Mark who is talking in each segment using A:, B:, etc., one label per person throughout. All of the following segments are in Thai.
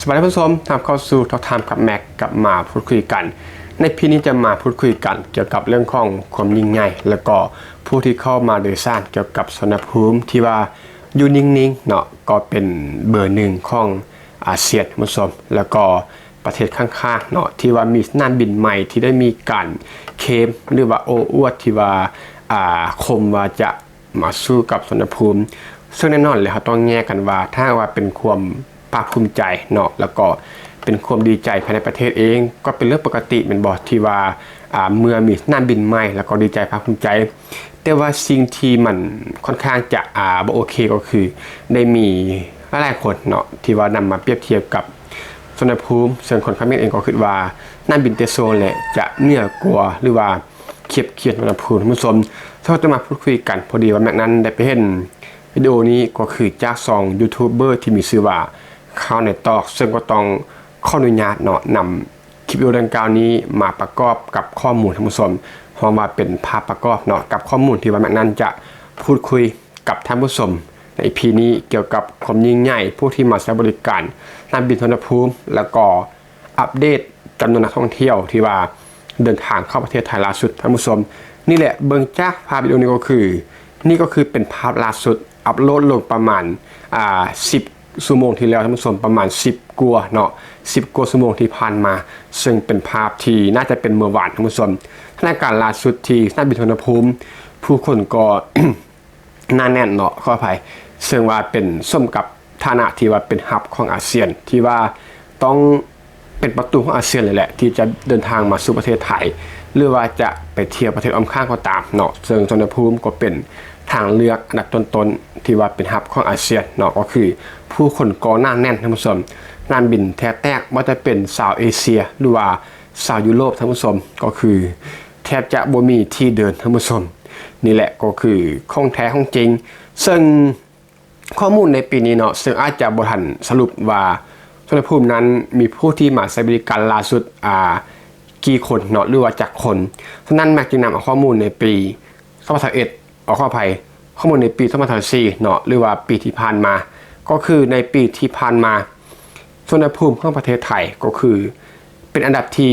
A: สวัสดีผู้ชมทำเข้าสู่ทอล์กไทม์กับแม็กกับมาพูดคุยกันในพีนี้จะมาพูดคุยกันเกี่ยวกับเรื่องของความยิ่งใหญ่แล้วก็ผู้ที่เข้ามาโดยสร้างเกี่ยวกับสนภูมิที่ว่าอยู่นิ่งๆเนาะก็เป็นเบอร์หนึ่งของอาเซียนผู้ชมแล้วก็ประเทศข้างๆเนาะที่ว่ามีสนามบินใหม่ที่ได้มีการเคลมหรือว่าโอ้อวดที่ว่าคมว่าจะมาสู้กับสนภูมิซึ่งแน่นอนเลยครับต้องแยกกันว่าถ้าว่าเป็นความภาคภูมิใจเนาะแล้วก็เป็นความดีใจภายในประเทศเองก็เป็นเรื่องปกติเป็นบอที่ว่าเมื่อมีสนามบินใหม่แล้วก็ดีใจภาคภูมิใจแต่ว่าสิ่งที่มันค่อนข้างจะบ่โอเคก็คือได้มีหลายคนเนาะที่ว่านำมาเปรียบเทียบกับสนภูมิส่วนคนคอมเมนต์เองก็คิดว่าน่านบินเตโซแหละจะเหนือกว่าหรือว่าเขียบเขียนสนภูมิท่านผู้ชมถ้าจะมาพูดคุยกันพอดีว่าแม็กนั้นได้ไปเห็นวิดีโอนี้ก็คือจาก2ยูทูบเบอร์ที่มีชื่อว่าข่าวในตอกซึ่งก็ต้องขออนุญาตเนาะนำคลิปวิดีโอดังกล่าวนี้มาประกอบกับข้อมูลท่านผู้ชมเพราะว่าเป็นภาพประกอบเนาะกับข้อมูลที่ว่าแม็กนั้นจะพูดคุยกับท่านผู้ชมใน EP นี้เกี่ยวกับความยิ่งใหญ่ผู้ที่มาใช้บริการน่านบินสุวรรณภูมิแล้วก็อัปเดตจำนวนนักท่องเที่ยวที่ว่าเดินทางเข้าประเทศไทยล่าสุดท่านผู้ชมนี่แหละเบื้องจากภาพวิดีโอนี้ก็คือเป็นภาพล่าสุดอัปโหลดลงประมาณ10ชั่วโมงที่แล้วท่านผู้ชมประมาณ10กว่าเนาะ10กว่าชั่วโมงที่ผ่านมาซึ่งเป็นภาพที่น่าจะเป็นเมื่อวานท่านผู้ชมสถานการณ์ล่าสุดที่สนามบินสุวรรณภูมิผู้คนก็ หน้าแน่นเนาะขออภัยซึ่งว่าเป็นส้มกับฐานะที่ว่าเป็นฮับของอาเซียนที่ว่าต้องเป็นประตูของอาเซียนเลยแหละที่จะเดินทางมาสู่ประเทศไทยหรือว่าจะไปเที่ยวประเทศอ้อมข้างก็ตามเนาะซึ่งสุวรรณภูมิก็เป็นทางเลือกอันดับต้นๆที่ว่าเป็นฮับของอาเซียนเนาะก็คือผู้คนก็หน้าแน่นท่านผู้ชมน่านบินแท้แตกว่าจะเป็นชาวเอเชียหรือว่าชาวยุโรปท่านผู้ชมก็คือแทบจะบ่มีที่เดินท่านผู้ชมนี่แหละก็คือของแท้ของจริงซึ่งข้อมูลในปีนี้เนาะซึ่งอาจจะบ่ทันสรุปว่าสุวรรณภูมินั้นมีผู้ที่มาใช้บริการล่าสุดกี่คนเนาะหรือว่าจากคนฉะนั้นแม็กจึงนำเอาข้อมูลในปี2021เอาข้อภัยข้อมูลในปี2024เนาะหรือว่าปีที่ผ่านมาก็คือในปีที่ผ่านมาสุวรรณภูมิของประเทศไทยก็คือเป็นอันดับที่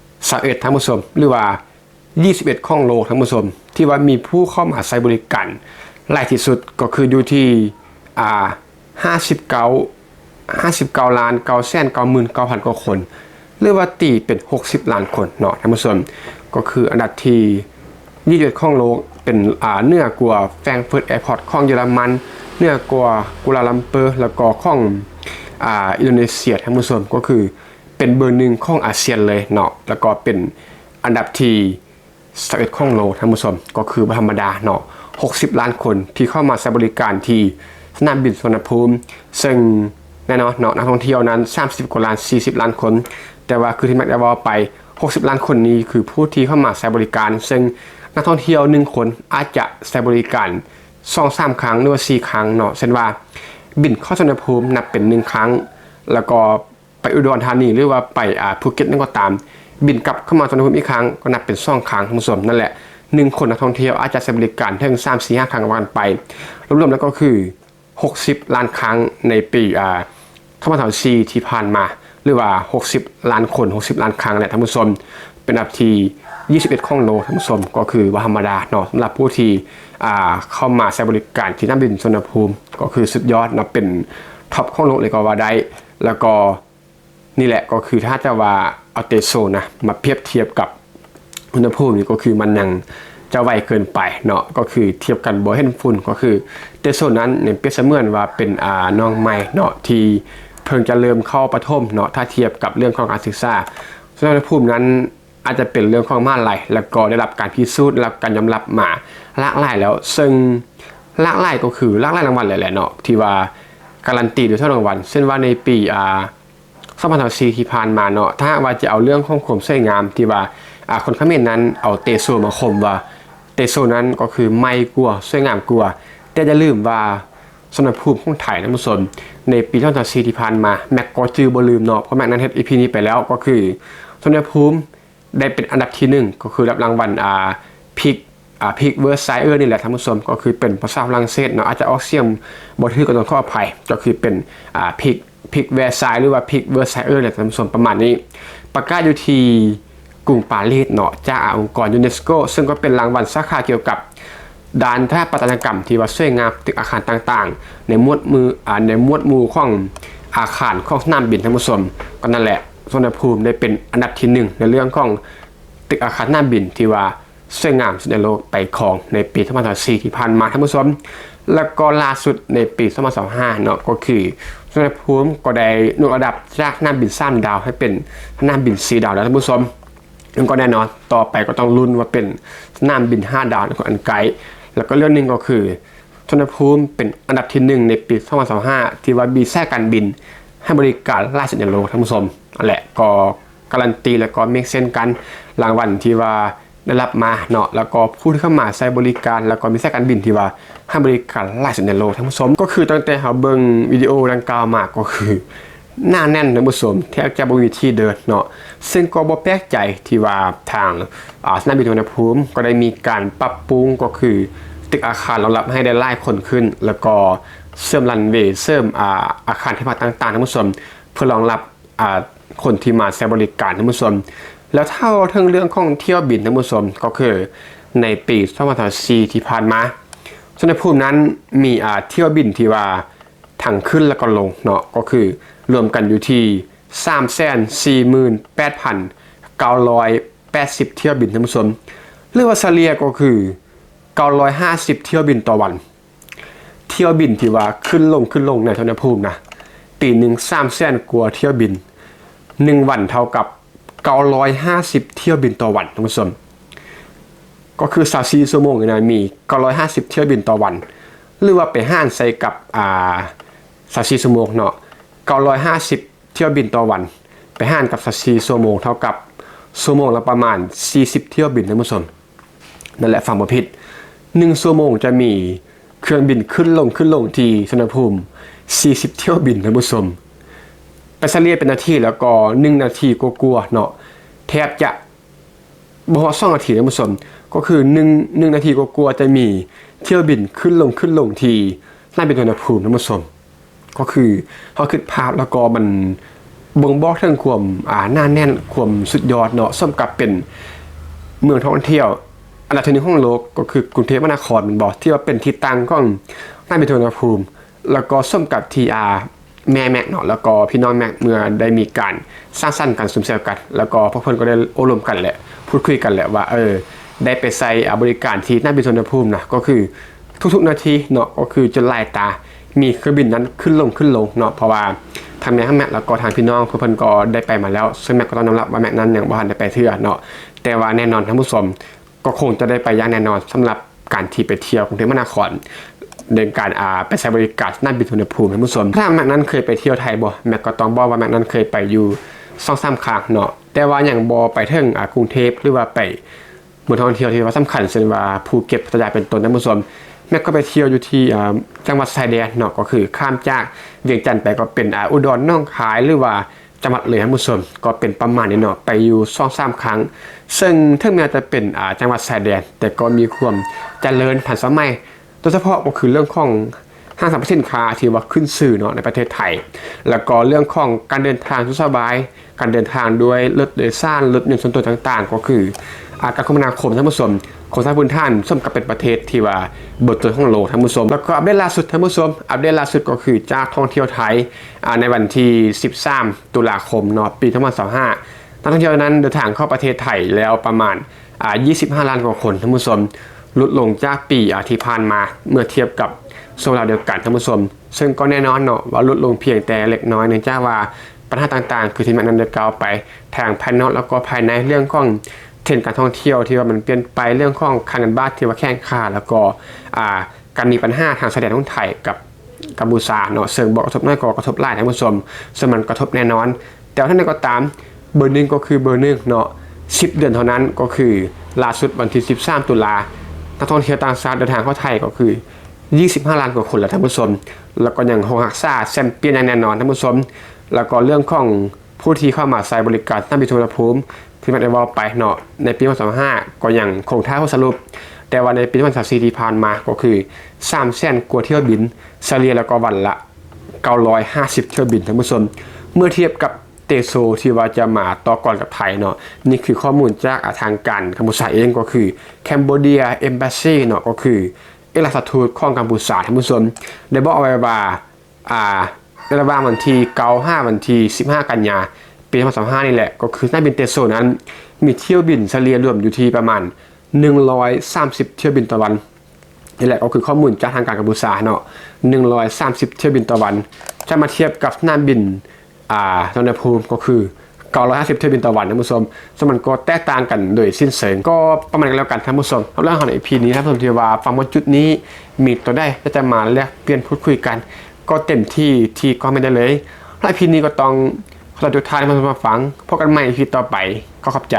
A: 21ท่านผู้ชมหรือว่า21ของโลกท่านผู้ชมที่ว่ามีผู้เข้ามาใช้บริการหลายที่สุดก็คืออยู่ที่59ล้าน999,900 กว่าคนหรือว่าตีเป็น60ล้านคนเนาะท่านผู้ชมก็คืออันดับที่21ของโลกเป็นเหนือกว่าแฟรงก์เฟิร์ตแอร์พอร์ตของเยอรมันเหนือกว่ากัวลาลัมเปอร์แล้วก็ของอินโดนีเซียท่านผู้ชมก็คือเป็นเบอร์หนึ่งของอาเซียนเลยเนาะแล้วก็เป็นอันดับที่21ของโลกท่านผู้ชมก็คือธรรมดาเนาะ60ล้านคนที่เข้ามาใช้บริการที่สนามบินสุวรรณภูมิซึ่งแน่นอนเนาะนักท่องเที่ยวนั้น30กว่าล้าน40ล้านคนแต่ว่าคือที่แม็กได้บอกไป60ล้านคนนี้คือผู้ที่เข้ามาใช้บริการซึ่งนักท่องเที่ยว1คนอาจจะใช้บริการ 2-3 ครั้งหรือว่า4ครั้งเนาะเช่นว่าบินเข้าสุวรรณภูมินับเป็น1ครั้งแล้วก็ไปอุดรธานีหรือว่าไปภูเก็ตนั่นก็ตามบินกลับเข้ามาสุวรรณภูมิอีกครั้งก็นับเป็น2ครั้งทั้งส่วนนั่นแหละ1คนนักท่องเที่ยวอาจจะใช้บริการถึง 3-4-5 ครั้งวันไปรวมๆแล้วก็คือ60ล้านครั้งในปี2024ที่ผ่านมาหรือว่า60ล้านคน60ล้านครั้งแหละท่านผู้ชมเป็นอันดับที่21ของโลกท่านผู้ชมก็คือว่าธรรมดาเนาะสำหรับผู้ที่เข้ามาใช้บริการที่สนามบินสุวรรณภูมิก็คือสุดยอดเนาะเป็นท็อปของโลกเลยก็ว่าได้แล้วก็นี่แหละก็คือถ้าจะว่าเอาเตโซนะมาเทียบกับอุณหภูมินี่ก็คือมันยังจะไวเกินไปเนาะก็คือเทียบกันบ่เห็นฝุ่นก็คือเตโซนั้นเนี่ยเปรียบเสมือนว่าเป็นน้องใหม่เนาะที่เพิ่งจะเริ่มเข้าประถมเนาะถ้าเทียบกับเรื่องของการศึกษาส่วนอุณหภูมินั้นอาจจะเป็นเรื่องของมหาวิทยาลัยแล้วก็ได้รับการพิสูจน์ได้รับการยอมรับมาหลากหลายแล้วซึ่งหลากหลายก็คือหลากหลายรางวัลหลายๆเนาะที่ว่าการันตีโดยถ้วยรางวัลเช่นว่าในปี2024ที่ผ่านมาเนาะถ้าว่าจะเอาเรื่องของความสวยงามที่ว่าคนเขมรนั้นเอาเตโซมาข่มว่าเตโซนั้นก็คือไม่กลัวสวยงามกลัวแต่อย่าลืมว่าสุวรรณภูมิของไทยท่านผู้ชมในปี2024ที่ผ่านมาแม็กก็จือบ่ลืมเนาะเพราะแม็กนั้นเฮ็ด EP นี้ไปแล้วก็คือสุวรรณภูมิได้เป็นอันดับที่1ก็คือรับรางวัลพิกเวอร์ไซเออร์นี่แหละท่านผู้ชมก็คือเป็นภาษาฝรั่งเศสเนาะอาจจะออกเสียงบ่ถูกก็ต้องขออภัยก็คือเป็น พิกแวร์ซายหรือว่าพิกเวอร์ไซเออร์เนี่ยท่านผู้ชมประมาณนี้ประกาศอยู่ที่กรุงปารีสเนาะจากองค์กรยูเนสโกซึ่งก็เป็นรางวัลสาขาเกี่ยวกับด้านสถาปัตยกรรมที่ว่าสวยงามตึกอาคารต่างๆในหมวดหมู่ของอาคารของสนามบินท่านผู้ชมก็นั่นแหละสุวรรณภูมิได้เป็นอันดับที่1ในเรื่องของตึกอาคารสนามบินที่ว่าสวยงามสุดในโลกไปของในปี2024ที่ผ่านมาท่านผู้ชมแล้วก็ล่าสุดในปี2025เนาะก็คือสุวรรณภูมิก็ได้ยกระดับจากสนามบิน3 ดาวให้เป็นสนามบิน4 ดาวแล้วท่านผู้ชมแล้วก็แน่นอนต่อไปก็ต้องลุ้นว่าเป็นสนามบิน5 ดาวของอันไกลแล้วก็เรื่องนึงก็คือสุวรรณภูมิเป็นอันดับที่1ในปี2025ที่ว่ามีสายการบินให้บริการล่าสุดในโลกท่านผู้ชมนั่นแหละก็การันตีแล้วก็เมคเซนกันรางวัลที่ว่าได้รับมาเนาะแล้วก็ผู้ที่เข้ามาใช้บริการแล้วก็มีสายการบินที่ว่าให้บริการล่าสุดในโลกท่านผู้ชมก็คือตั้งแต่เราเบิ่งวิดีโอดังกล่าวมาก็คือหน้าแน่นท่านผู้ชมแทบจะบ่มีที่เดินเนาะซึ่งก็บ่แปลกใจที่ว่าทางสนามบินสุวรรณภูมิก็ได้มีการปรับปรุงก็คือตึกอาคารรองรับให้ได้หลายคนขึ้นแล้วก็เสริมรันเวย์เสริมอาคารที่พักต่างๆท่านผู้ชมเพื่อรองรับคนที่มาใช้บริการท่านผู้ชมแล้วเท่าถึงเรื่องของเที่ยวบินท่านผู้ชมก็คือในปี2024ที่ผ่านมาสุวรรณภูมินั้นมีเที่ยวบินที่ว่าทางขึ้นแล้วก็ลงเนาะก็คือรวมกันอยู่ที่ 348,980 เที่ยวบินท่านผู้ชมหรือว่าเฉลี่ยก็คือ950 เที่ยวบินต่อวันเที่ยวบินที่ว่าขึ้นลงในสุวรรณภูมินะปีหนึ่ง300,000 กว่าเที่ยวบิน1 วันเท่ากับ950 เที่ยวบินต่อวันท่านผู้ชมก็คือ24 ชั่วโมงนะมี950 เที่ยวบินต่อวันหรือว่าไปห้านใส่กับ24 ชั่วโมงเนาะ950 เที่ยวบินต่อวันไปห้านกับ24 ชั่วโมงเท่ากับชั่วโมงละประมาณ40 เที่ยวบินท่านผู้ชมนั่นแหละฟังบ่ผิด1 ชั่วโมงจะมีเครื่องบินขึ้นลงที่สุวรรณภูมิ40 เที่ยวบินท่านผู้ชมไปเฉลี่ยเป็นนาทีแล้วก็1 นาทีกลัวๆเนาะแทบจะบ่ฮอด2 นาทีท่านผู้ชมก็คือ1 นาทีกลัวๆจะมีเที่ยวบินขึ้นลงที่สนามบินสุวรรณภูมิท่านผู้ชมก็คือเฮาคิดภาพแล้วก็มันบ่งบอกถึงความหน้าแน่นความสุดยอดเนาะสมกับเป็นเมืองท่องเที่ยวอันดับที่1ของโลกก็คือกรุงเทพมหานครมันบอกที่ว่าเป็นที่ตั้งของสนามบินสุวรรณภูมิแล้วก็สมกับที่แม่แม็กเนาะแล้วก็พี่น้องแม็กเมื่อได้มีการสร้างสรรค์กันซุ่มแซวกันแล้วก็พวกเพิ่นก็ได้อบรมกันแหละพูดคุยกันแหละว่าได้ไปใช้บริการที่สนามบินสุวรรณภูมินะก็คือทุกๆนาทีเนาะก็คือจนลายตามีเครื่องบินนั้นขึ้นลงเนาะเพราะว่าทางแม็กแล้วก็ทางพี่น้องเพิ่นก็ได้ไปมาแล้วซึ่งแม็กก็ต้องยอมรับว่าแม็กนั้นยังบ่ทันได้ไปเทื่อเนาะแต่ว่าแน่นอนท่านผู้ชมก็คงจะได้ไปอย่างแน่นอนสำหรับการที่ไปเที่ยวกรุงเทพมหานครในการไปใช้บริการสนามบินสุวรรณภูมิท่านผู้ชมถ้าแม็กนั้นเคยไปเที่ยวไทยบ่แม็กก็ต้องบอกว่าแม็กนั้นเคยไปอยู่ 2-3 ครั้งเนาะแต่ว่ายังบ่ไปถึงกรุงเทพหรือว่าไปเมืองท่องเที่ยวที่ว่าสำคัญเช่นว่าภูเก็ตพัทยาเป็นต้นท่านผู้ชมแม็กก็ไปเที่ยวอยู่ที่จังหวัดชายแดนเนาะก็คือข้ามจากเวียงจันทร์ไปก็เป็นอุดรหนองคายหรือว่าจังหวัดเลยท่านผู้ชมก็เป็นประมาณนี้เนาะไปอยู่ 2-3 ครั้งซึ่งถึงแม้จะเป็นจังหวัดชายแดนแต่ก็มีความเจริญทันสมัยโดยเฉพาะก็คือเรื่องของห้างสรรพสินค้าที่ว่าขึ้นชื่อเนาะในประเทศไทยแล้วก็เรื่องของการเดินทางสบายการเดินทางด้วยรถโดยสารรถยนต์ส่วนตัวต่างๆก็คือการคมนาคมท่านผู้ชมของสายพื้นฐานสมกับเป็นประเทศที่ว่าเบิดตัวของโลกท่านผู้ชมแล้วก็อัปเดตล่าสุดท่านผู้ชมอัปเดตล่าสุดก็คือจากท่องเที่ยวไทยในวันที่13 ตุลาคมเนาะปี2025นักท่องเที่ยวนั้นเดินทางเข้าประเทศไทยแล้วประมาณ25 ล้านกว่าคนท่านผู้ชมลดลงจากปีที่ผ่านมาเมื่อเทียบกับช่วงเวลาเดียวกันท่านผู้ชมซึ่งก็แน่นอนเนาะว่าลดลงเพียงแต่เล็กน้อยเนื่องจากว่าปัญหาต่างๆคือที่มันนั้นได้กล่าวไปทางภายนอกแล้วก็ภายในเรื่องของเทรนด์การท่องเที่ยวที่ว่ามันเปลี่ยนไปเรื่องของค่าเงินบาทที่ว่าแข็งค่าแล้วก็การมีปัญหาทางชายแดนของไทยกับกัมพูชาเนาะซึ่งบ่กระทบน้อยก็กระทบหลายท่านผู้ชมซึ่งมันกระทบแน่นอนแต่ท่านใดก็ตามเบอร์1ก็คือเบอร์1เนาะ10 เดือนเท่านั้นก็คือล่าสุดวันที่13 ตุลานักท่องเที่ยวต่างชาติเดินทางเข้าไทยก็คือ25 ล้านกว่าคนแล้วท่านผู้ชมแล้วก็ยังคงรักษาแชมเปี้ยนอย่างแน่นอนท่านผู้ชมแล้วก็เรื่องของผู้ที่เข้ามาใช้บริการสนามบินสุวรรณภูมิที่มันได้ว่าไปเนาะในปี2025ก็ยังคงท่าข้อสรุปแต่ว่าในปี2024ที่ผ่านมาก็คือ300,000 กว่าเที่ยวบินเฉลี่ยแล้วก็วันละ 950เที่ยวบินท่านผู้ชมเมื่อเทียบกับเตโซที่ว่าจะมาต่อก่อนกับไทยเนาะนี่คือข้อมูลจากทางการกัมพูชาเองก็คือแคนเบเดียเอมบาซีเนาะก็คือเอกอัครราชทูตของกัมพูชาท่านผู้ชมได้บอกเอาไว้ว่าในระหว่างวันที่95วันที่15กันยาปี2025นี่แหละก็คือสนามบินเตโซนั้นมีเที่ยวบินเฉลี่ยรวมอยู่ที่ประมาณ130เที่ยวบินต่อวันนี่แหละก็คือข้อมูลจากทางการกัมพูชาเนาะ130เที่ยวบินต่อวันจะมาเทียบกับสนามบินสุวรรณภูมิก็คือ950เที่ยวบินต่อวันท่านผู้ชมสมันก็แตกต่างกันโดยสิ้นเชิงก็ประมาณกันแล้วกันท่านผู้ชมเรื่องของ EP นี้ท่านผู้ชมที่ว่าฟังว่าจุดนี้มีตัวได้จะมาแลกเปลี่ยนพูดคุยกันก็เต็มที่ก็ไม่ได้เลยแล้ว EP นี้ก็ต้องขอทุกท่านที่มาฟังพบกันใหม่ EP ต่อไปก็ขอบใจ